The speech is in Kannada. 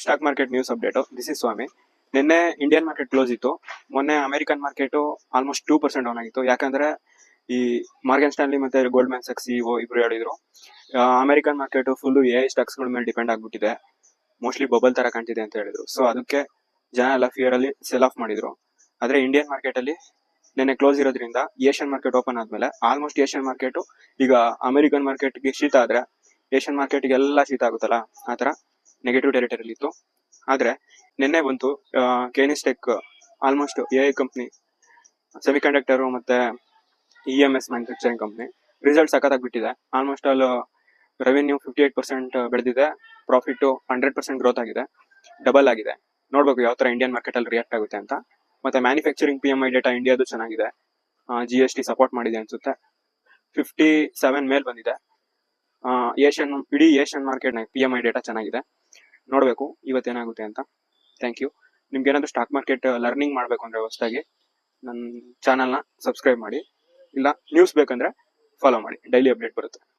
Stock market news update. This is Swami. ನಿನ್ನೆ ಇಂಡಿಯನ್ ಮಾರ್ಕೆಟ್ ಕ್ಲೋಸ್ ಇತ್ತು. ಮೊನ್ನೆ ಅಮೆರಿಕನ್ ಮಾರ್ಕೆಟ್ ಆಲ್ಮೋಸ್ಟ್ 2% ಡೌನ್ ಆಗಿತ್ತು. ಯಾಕಂದ್ರೆ ಈ ಮಾರ್ಗನ್ ಸ್ಟಾನ್ಲಿ ಮತ್ತೆ ಗೋಲ್ಡ್ಮನ್ ಸ್ಯಾಕ್ಸ್ ಸಿಇಒ ಇಬ್ರು ಹೇಳಿದ್ರು American market full AI stocks ಗಳ ಮೇಲೆ ಡಿಪೆಂಡ್ ಆಗ್ಬಿಟ್ಟಿದೆ, ಮೋಸ್ಟ್ಲಿ ಬಬಲ್ ತರ ಕಾಣ್ತಿದೆ ಅಂತ ಹೇಳಿದ್ರು. ಸೊ ಅದಕ್ಕೆ ಜನ ಎಲ್ಲ ಫಿಯರ್ ಅಲ್ಲಿ ಸೆಲ್ ಆಫ್ ಮಾಡಿದ್ರು. ಆದ್ರೆ ಇಂಡಿಯನ್ ಮಾರ್ಕೆಟ್ ಅಲ್ಲಿ ನಿನ್ನೆ ಕ್ಲೋಸ್ ಇರೋದ್ರಿಂದ ಏಷ್ಯನ್ ಮಾರ್ಕೆಟ್ ಓಪನ್ ಆದ್ಮೇಲೆ ಆಲ್ಮೋಸ್ಟ್ ಏಷ್ಯನ್ ಮಾರ್ಕೆಟ್ ಈಗ ಅಮೆರಿಕನ್ ಮಾರ್ಕೆಟ್ ಗೆ ಶೀತ ಆದ್ರೆ ಏಷ್ಯನ್ ಮಾರ್ಕೆಟ್ ಗೆಲ್ಲ ಶೀತ ಆಗುತ್ತಲ್ಲ, ಆತರ ನೆಗೆಟಿವ್ ಟೆರಿಟರಿ ಇತ್ತು. ಆದ್ರೆ ನಿನ್ನೆ ಬಂತು Kaynes Tech almost AI company, semiconductor ಮತ್ತೆ ಇಎಂಎಸ್ ಮ್ಯಾನುಫ್ಯಾಕ್ಚರಿಂಗ್ ಕಂಪ್ನಿ ರಿಸಲ್ಟ್ ಸಖತ್ತಾಗ್ಬಿಟ್ಟಿದೆ. ಆಲ್ಮೋಸ್ಟ್ ಆಲ್ ರೆವೆನ್ಯೂ 58% ಬೆಳೆದಿದೆ, ಪ್ರಾಫಿಟ್ 100% ಗ್ರೋತ್ ಆಗಿದೆ, ಡಬಲ್ ಆಗಿದೆ. ನೋಡ್ಬೇಕು ಯಾವ ತರ ಇಂಡಿಯನ್ ಮಾರ್ಕೆಟ್ ಅಲ್ಲಿ ರಿಯಾಕ್ಟ್ ಆಗುತ್ತೆ ಅಂತ. ಮತ್ತೆ ಮ್ಯಾನುಫ್ಯಾಕ್ಚರಿಂಗ್ PMI ಡೇಟಾ ಇಂಡಿಯಾದು ಚೆನ್ನಾಗಿದೆ, GST ಸಪೋರ್ಟ್ ಮಾಡಿದೆ ಅನ್ಸುತ್ತೆ. 57 ಮೇಲ್ ಬಂದಿದೆ. ಇಡೀ ಏಷ್ಯನ್ ಮಾರ್ಕೆಟ್ PMI ಡೇಟಾ ಚೆನ್ನಾಗಿದೆ. ನೋಡ್ಬೇಕು ಇವತ್ತೇನಾಗುತ್ತೆ ಅಂತ. Thank you. ನಿಮ್ಗೆ ಏನಾದ್ರು ಸ್ಟಾಕ್ ಮಾರ್ಕೆಟ್ ಲರ್ನಿಂಗ್ ಮಾಡ್ಬೇಕು ಅಂದ್ರೆ ಹೊಸದಾಗಿ ನನ್ನ ಚಾನಲ್ನ ಸಬ್ಸ್ಕ್ರೈಬ್ ಮಾಡಿ, ಇಲ್ಲ ನ್ಯೂಸ್ ಬೇಕಂದ್ರೆ ಫಾಲೋ ಮಾಡಿ, ಡೈಲಿ ಅಪ್ಡೇಟ್ ಬರುತ್ತೆ.